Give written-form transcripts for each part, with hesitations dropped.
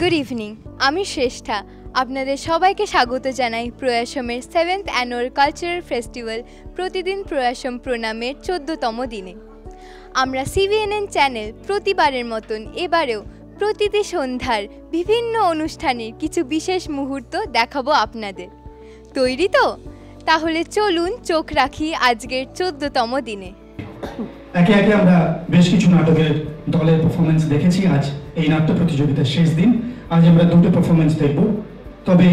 Good evening, আমি শ্রেষ্ঠা। আপনাদের সবাইকে স্বাগত জানাই প্রয়াসমের 7th অ্যানুয়াল কালচারাল ফেস্টিভ্যাল প্রতিদিন প্রয়াসম প্রণামের 14তম দিনে। আমরা সিভিএনএন চ্যানেল প্রতিবারের মতন এবারেও প্রতিটি সন্ধ্যার বিভিন্ন অনুষ্ঠানের কিছু বিশেষ মুহূর্ত দেখাবো আপনাদের। তৈরি তো? তাহলে চলুন চোখ রাখি আজকের 14তম দিনে। একে একে আমরা বেশ কিছু নাটকের দলের পারফরমেন্স দেখেছি। আজ এই নাট্য প্রতিযোগিতার শেষ দিন। আজ আমরা দুটো পারফরমেন্স দেখব, তবে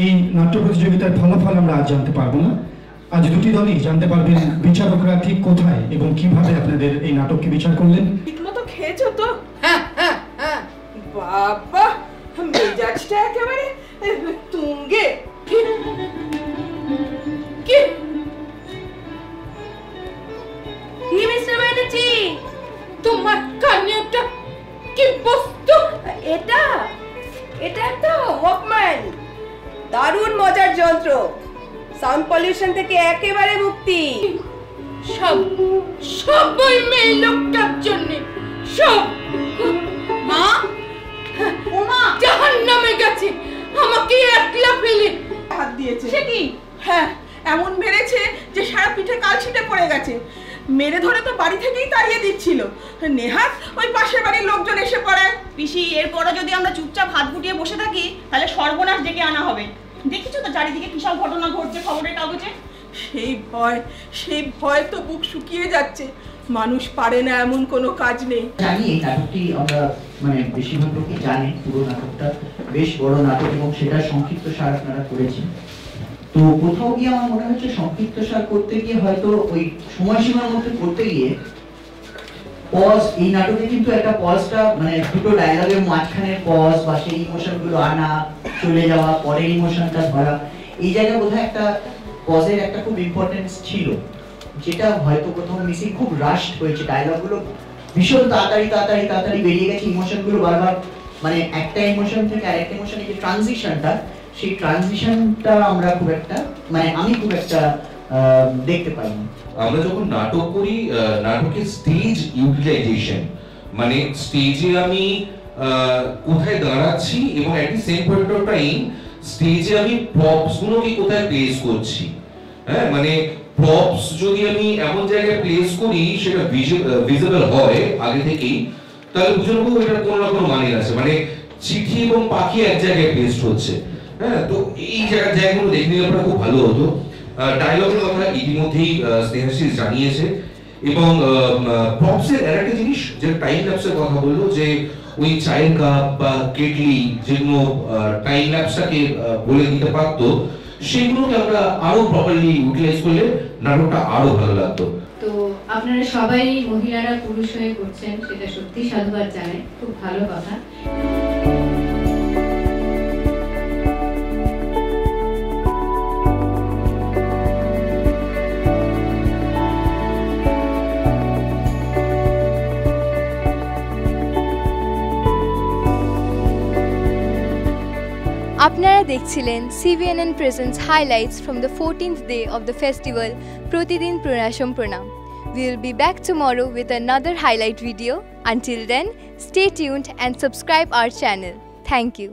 এই নাট্য প্রতিযোগিতার ফলাফল আমরা আজ জানতে পারবো না। আজ দুটি দলই জানতে পারবেন বিচারকরা ঠিক কোথায় এবং কিভাবে আপনাদের এই নাটককে বিচার করলেন। ঠিকমতো খেয়েছো তো? বাবা, মেজাজটা একেবারে তুঙ্গে। মিস্টার ব্যানার্জি, তোমার কানে একটা কি বস্তু? এটা একটা ওয়াকম্যান, দারুণ মজার যন্ত্র, সাউন্ড পলিউশন থেকে একেবারে মুক্তি। সব ওই মেয়ে লোকটার জন্য। সব মা, ওমা জাহান্নামে গেছে, আমাকে একলা ফেলে হাত দিয়েছে। সে কি? হ্যাঁ, এমন মেরেছে যে সারা পিঠে কাল ছিটে পড়ে গেছে। মেরে ধরে তো বাড়ি থেকেই তাড়িয়ে দিচ্ছিল। নেহাত ওই পাশের বাড়ির লোকজন এসে পড়ে। পিসি, এরপরও যদি আমরা চুপচাপ হাত গুটিয়ে বসে থাকি তাহলে সর্বনাশ ডেকে আনা হবে। দেখেছো তো চারিদিকে কি সব ঘটনা ঘটছে খবরের কাগজে। সেই ভয় তো বুক শুকিয়ে যাচ্ছে। মানুষ পারে না এমন কোনো কাজ নেই। জানি এই নাটকটি আমরা বেশিরভাগ লোকই জানে। পুরো নাটকটা বেশ বড় নাটক এবং সেটা সংক্ষিপ্ত সার আপনারা করেছেন। তো কোথাও গিয়ে আমার মনে হচ্ছে সংক্ষিপ্ত সার করতে গিয়ে হয়তো ওই সময়সীমার মধ্যে করতে গিয়ে পজ, এই নাটকে কিন্তু একটা পজটা দুটো ডায়লগের মাঝখানে পজ বা সেই ইমোশন গুলো আনা, চলে যাওয়া, পরের ইমোশনটা ধরা, এই জায়গায় বোধহয় একটা পজের একটা খুব ইম্পর্টেন্স ছিল, যেটা হয়তো কোথাও মিসিং। খুব রাশড হয়েছে, ডায়লগ গুলো ভীষণ তাড়াতাড়ি বেরিয়ে গেছে। ইমোশন গুলো বারবার একটা ইমোশন থেকে আরেকটা ইমোশনে যে ট্রানজিশনটা, সেই ট্রানজিশনটা আমরা খুব একটা আমি খুব একটা দেখতে পাইনি। আমরা যখন নাটক করি, নাটকের স্টেজ ইউটিলাইজেশন স্টেজে আমি কোথায় দাঁড়াচ্ছি এবং at the same point of time স্টেজে আমি প্রপস গুলোকে কোথায় প্লেস করছি। হ্যাঁ, প্রপস যদি আমি এমন জায়গায় প্লেস করি সেটা ভিজিবল হয় আগে থেকেই, তাহলে বুঝে নেবো এটা কোনো না কোনো মানে আছে। চিঠি এবং পাখি এক জায়গায় প্লেস হচ্ছে। হ্যাঁ, তো এই জায়গাগুলো দেখে নিলে আপনারা খুব ভালো হতো। ডায়লগের কথা ইতিমধ্যেই স্নেহাশিস জানিয়েছে এবং প্রপসের আরেকটা জিনিস, যে টাইম ল্যাপসের কথা বললো, যে ওই চায়ের কাপ বা কেটলি যেগুলো টাইম ল্যাপসটাকে বলে দিতে পারতো, সেগুলোকে আমরা আরো প্রপারলি ইউটিলাইজ করলে নাটকটা আরো ভালো লাগতো। তো আপনারা সবাই মহিলারা পুরুষ হয়ে করছেন, সেটা সত্যি সাধুবাদ জানাই, খুব ভালো কথা। আপনারা দেখছিলেন সিভিএনএন presents highlights from the 14th day of the festival প্রতিদিন প্রয়াসম প্রণাম. We will be back tomorrow with another highlight video. Until then, stay tuned and subscribe our channel. Thank you.